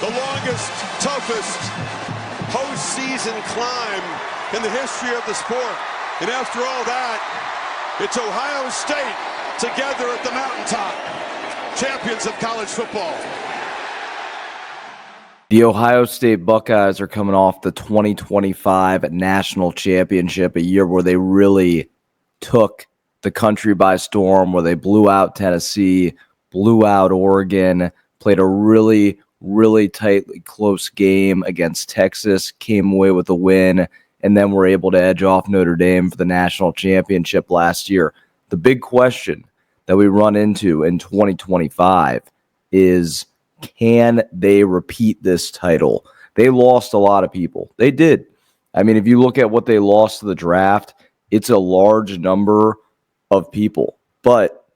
the longest, toughest postseason climb in the history of the sport. And after all that, it's Ohio State together at the mountaintop, champions of college football. The Ohio State Buckeyes are coming off the 2025 national championship, a year where they really took the country by storm, where they blew out Tennessee, blew out Oregon, played a really, really tightly close game against Texas, came away with a win, and then were able to edge off Notre Dame for the national championship last year. The big question that we run into in 2025 is, can they repeat this title? They lost a lot of people. They did. I mean, if you look at what they lost to the draft, it's a large number of people. But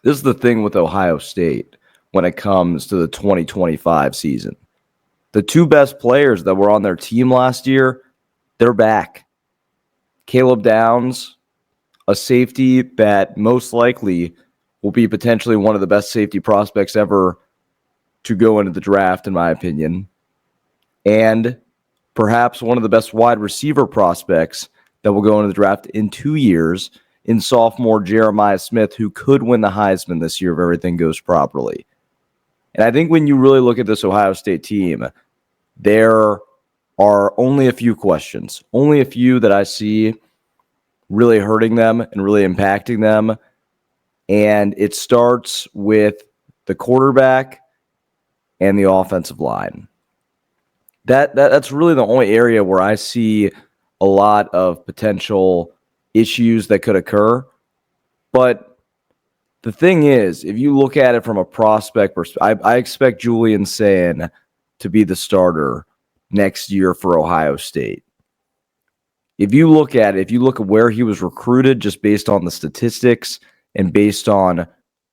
this is the thing with Ohio State when it comes to the 2025 season. The two best players that were on their team last year, they're back. Caleb Downs, a safety that most likely will be potentially one of the best safety prospects ever to go into the draft, in my opinion, and perhaps one of the best wide receiver prospects that will go into the draft in 2 years in sophomore Jeremiah Smith, who could win the Heisman this year if everything goes properly. And I think when you really look at this Ohio State team, there are only a few questions, only a few that I see really hurting them and really impacting them. And it starts with the quarterback and the offensive line. That's really the only area where I see a lot of potential issues that could occur. But the thing is, if you look at it from a prospect perspective, I expect Julian Sayin to be the starter next year for Ohio State. If you look at where he was recruited, just based on the statistics and based on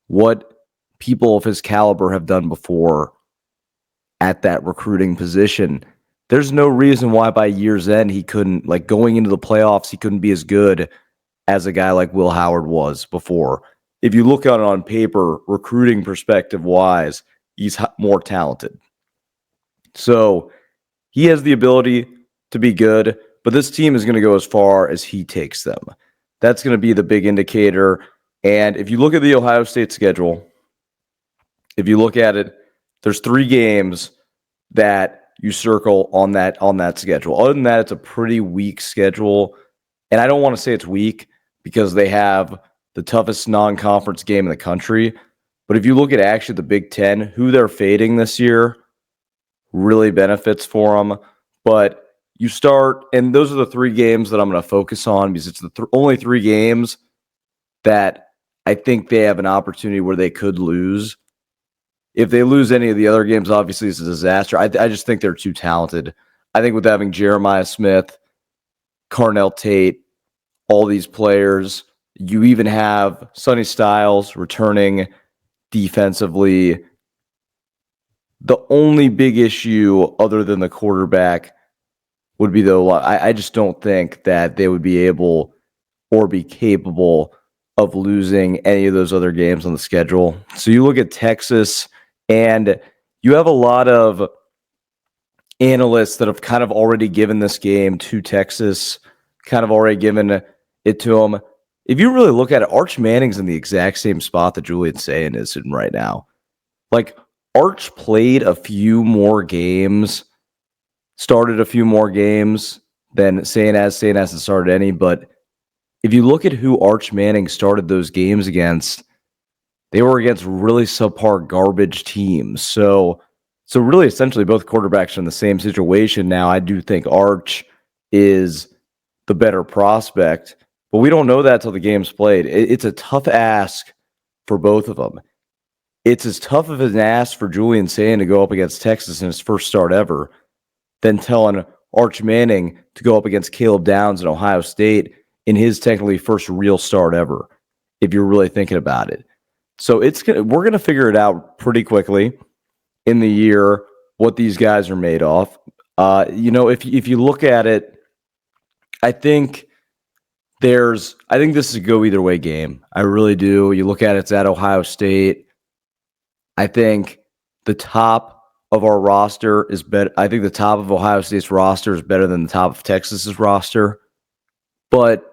what people of his caliber have done before at that recruiting position, there's no reason why by year's end he couldn't, like going into the playoffs, he couldn't be as good as a guy like Will Howard was before. If you look at it on paper, recruiting perspective wise, he's more talented. So he has the ability to be good, but this team is going to go as far as he takes them. That's going to be the big indicator. And if you look at the Ohio State schedule, if you look at it, there's 3 games that you circle on that schedule. Other than that, it's a pretty weak schedule. And I don't want to say it's weak because they have the toughest non-conference game in the country. But if you look at actually the Big Ten, who they're fading this year really benefits for them. But you start, and those are the 3 games that I'm going to focus on because it's the only 3 games that I think they have an opportunity where they could lose. If they lose any of the other games, obviously it's a disaster. I just think they're too talented. I think with having Jeremiah Smith, Carnell Tate, all these players, you even have Sonny Styles returning defensively. The only big issue other than the quarterback would be I just don't think that they would be able or be capable of losing any of those other games on the schedule. So you look at Texas, and you have a lot of analysts that have kind of already given this game to Texas, kind of already given it to them. If you really look at it, Arch Manning's in the exact same spot that Julian Sayin is in right now. Like, Arch played a few more games, started a few more games than Sayin has. Sayin hasn't started any, but if you look at who Arch Manning started those games against, they were against really subpar garbage teams. So really, essentially, both quarterbacks are in the same situation now. I do think Arch is the better prospect, but we don't know that till the game's played. It's a tough ask for both of them. It's as tough of an ask for Julian Sayin to go up against Texas in his first start ever than telling Arch Manning to go up against Caleb Downs in Ohio State in his technically first real start ever, if you're really thinking about it. So we're going to figure it out pretty quickly in the year what these guys are made of. If you look at it, I think this is a go either way game. I really do. You look at it, it's at Ohio State. I think the top of our roster is better. I think the top of Ohio State's roster is better than the top of Texas's roster. But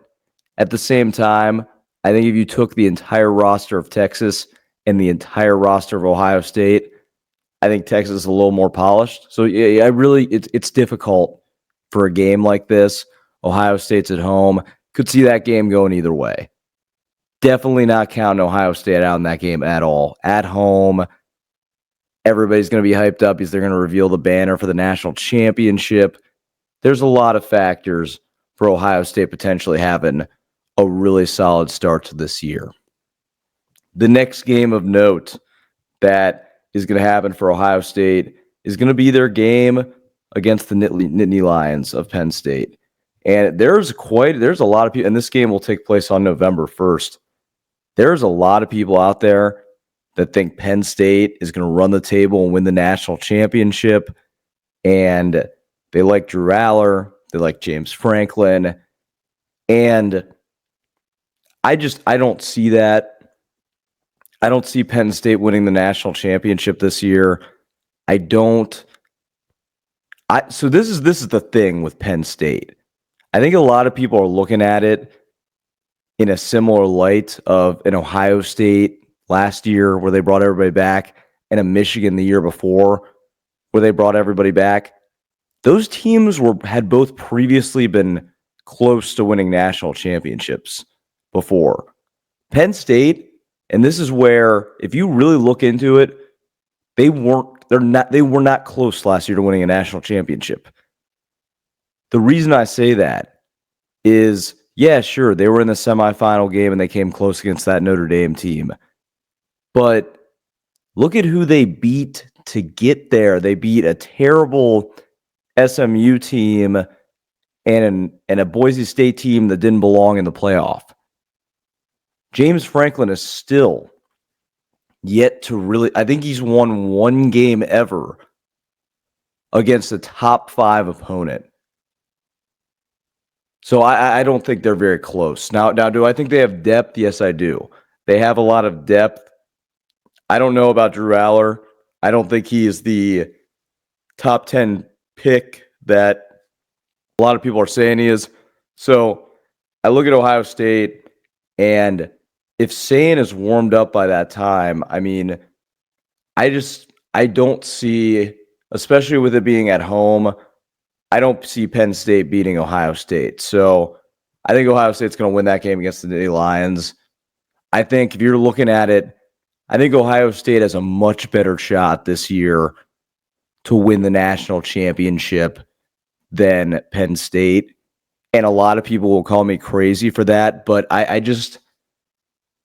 at the same time, I think if you took the entire roster of Texas and the entire roster of Ohio State, I think Texas is a little more polished. So yeah, it's difficult for a game like this. Ohio State's at home. Could see that game going either way. Definitely not counting Ohio State out in that game at all. At home, everybody's going to be hyped up because they're going to reveal the banner for the national championship. There's a lot of factors for Ohio State potentially having a really solid start to this year. The next game of note that is going to happen for Ohio State is going to be their game against the Nittany Lions of Penn State. And there's a lot of people, and this game will take place on November 1st. There's a lot of people out there that think Penn State is going to run the table and win the national championship. And they like Drew Aller, they like James Franklin. And I don't see that. I don't see Penn State winning the national championship this year. So this is the thing with Penn State. I think a lot of people are looking at it in a similar light of an Ohio State last year where they brought everybody back and a Michigan the year before where they brought everybody back. Those teams had both previously been close to winning national championships before. Penn State, and this is where, if you really look into it, they were not close last year to winning a national championship. The reason I say that is, yeah, sure, they were in the semifinal game and they came close against that Notre Dame team. But look at who they beat to get there. They beat a terrible SMU team and a Boise State team that didn't belong in the playoff. James Franklin is still yet to really, I think he's won one game ever against a top 5 opponent. So I don't think they're very close. Now, do I think they have depth? Yes, I do. They have a lot of depth. I don't know about Drew Aller. I don't think he is the top 10 pick that a lot of people are saying he is. So I look at Ohio State, and if Sane is warmed up by that time, I mean, I don't see, especially with it being at home, I don't see Penn State beating Ohio State. So I think Ohio State's going to win that game against the Nittany Lions. I think if you're looking at it, I think Ohio State has a much better shot this year to win the national championship than Penn State. And a lot of people will call me crazy for that, but I just,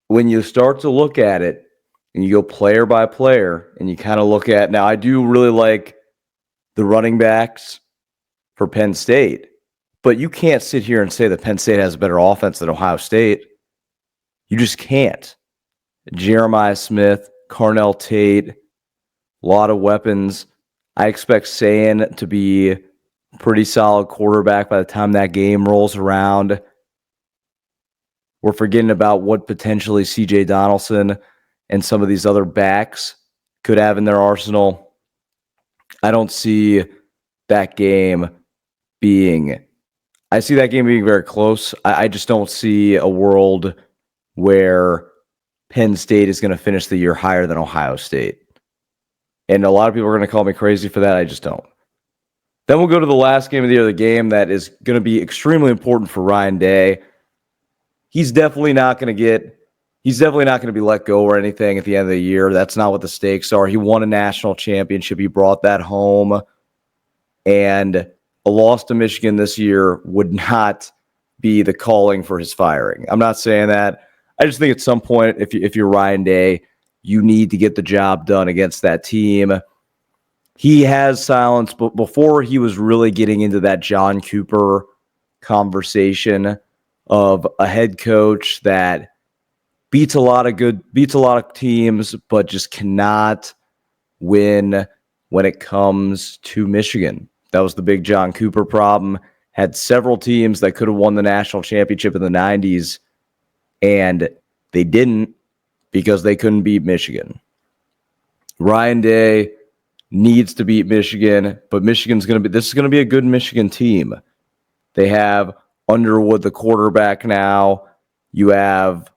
when you start to look at it and you go player by player and you kind of look at, now I do really like the running backs for Penn State, but you can't sit here and say that Penn State has a better offense than Ohio State. You just can't. Jeremiah Smith, Carnell Tate, a lot of weapons. I expect Sane to be a pretty solid quarterback by the time that game rolls around. We're forgetting about what potentially CJ Donaldson and some of these other backs could have in their arsenal. I don't see that game being, I see that game being very close. I just don't see a world where Penn State is going to finish the year higher than Ohio State. And a lot of people are going to call me crazy for that. I just don't. Then we'll go to the last game of the year, the game that is going to be extremely important for Ryan Day. He's definitely not going to be let go or anything at the end of the year. That's not what the stakes are. He won a national championship. He brought that home. And a loss to Michigan this year would not be the calling for his firing. I'm not saying that. I just think at some point, if you're Ryan Day, you need to get the job done against that team. He has silence, but before he was really getting into that John Cooper conversation of a head coach that beats a lot of teams, but just cannot win when it comes to Michigan. That was the big John Cooper problem. Had several teams that could have won the national championship in the 90s, and they didn't because they couldn't beat Michigan. Ryan Day needs to beat Michigan, but this is going to be a good Michigan team. They have Underwood, the quarterback now. You have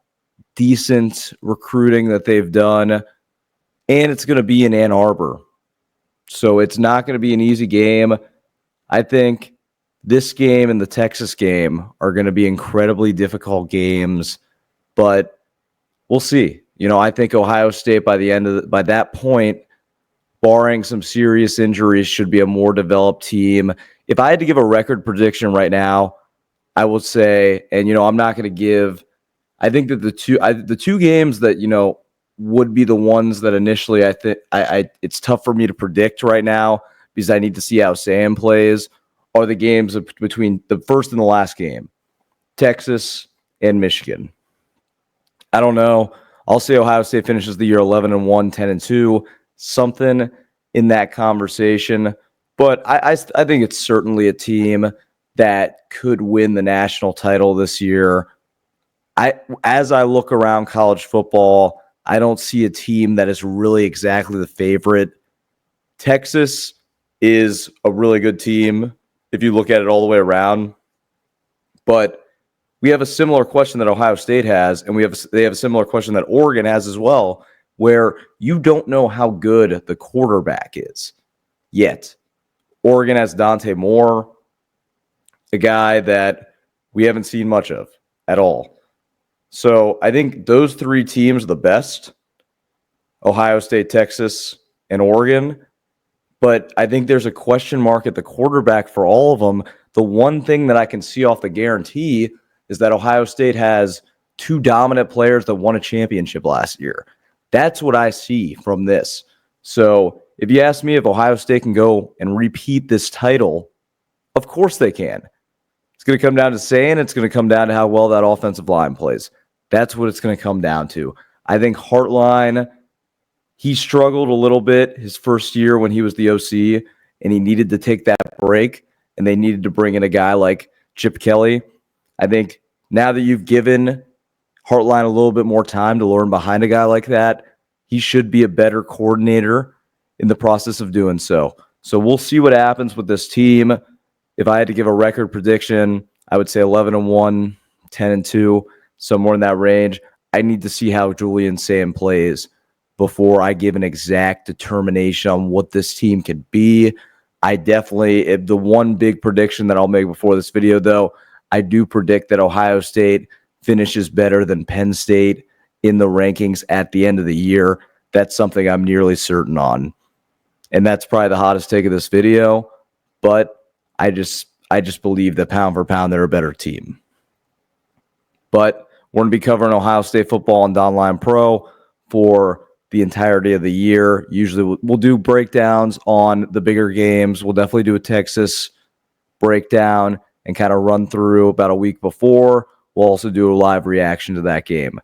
decent recruiting that they've done, and it's going to be in Ann Arbor. So it's not going to be an easy game. I think this game and the Texas game are going to be incredibly difficult games, but we'll see. I think Ohio State by that point, barring some serious injuries, should be a more developed team. If I had to give a record prediction right now, I would say, and I'm not going to give. I think that the two games that would be the ones that initially I think it's tough for me to predict right now because I need to see how Sam plays. Are the games between the first and the last game, Texas and Michigan. I don't know. I'll say Ohio State finishes the year 11-1, 10-2, something in that conversation. But I think it's certainly a team that could win the national title this year. As I look around college football, I don't see a team that is really exactly the favorite. Texas is a really good team if you look at it all the way around. But we have a similar question that Ohio State has, and they have a similar question that Oregon has as well, where you don't know how good the quarterback is yet. Oregon has Dante Moore, a guy that we haven't seen much of at all. So I think those three teams are the best, Ohio State, Texas, and Oregon. But I think there's a question mark at the quarterback for all of them. The one thing that I can see off the guarantee is that Ohio State has two dominant players that won a championship last year. That's what I see from this. So if you ask me if Ohio State can go and repeat this title, of course they can. It's going to come down to saying it's going to come down to how well that offensive line plays. That's what it's going to come down to. I think Hartline, he struggled a little bit his first year when he was the OC, and he needed to take that break, and they needed to bring in a guy like Chip Kelly. I think now that you've given Hartline a little bit more time to learn behind a guy like that, he should be a better coordinator in the process of doing so. So we'll see what happens with this team. If I had to give a record prediction, I would say 11-1, 10-2, somewhere in that range. I need to see how Julian Sam plays before I give an exact determination on what this team could be. The one big prediction that I'll make before this video, though, I do predict that Ohio State finishes better than Penn State in the rankings at the end of the year. That's something I'm nearly certain on. And that's probably the hottest take of this video. But I just believe that pound for pound, they're a better team. But we're going to be covering Ohio State football on Donline Pro for the entirety of the year. Usually we'll do breakdowns on the bigger games. We'll definitely do a Texas breakdown and kind of run through about a week before. We'll also do a live reaction to that game.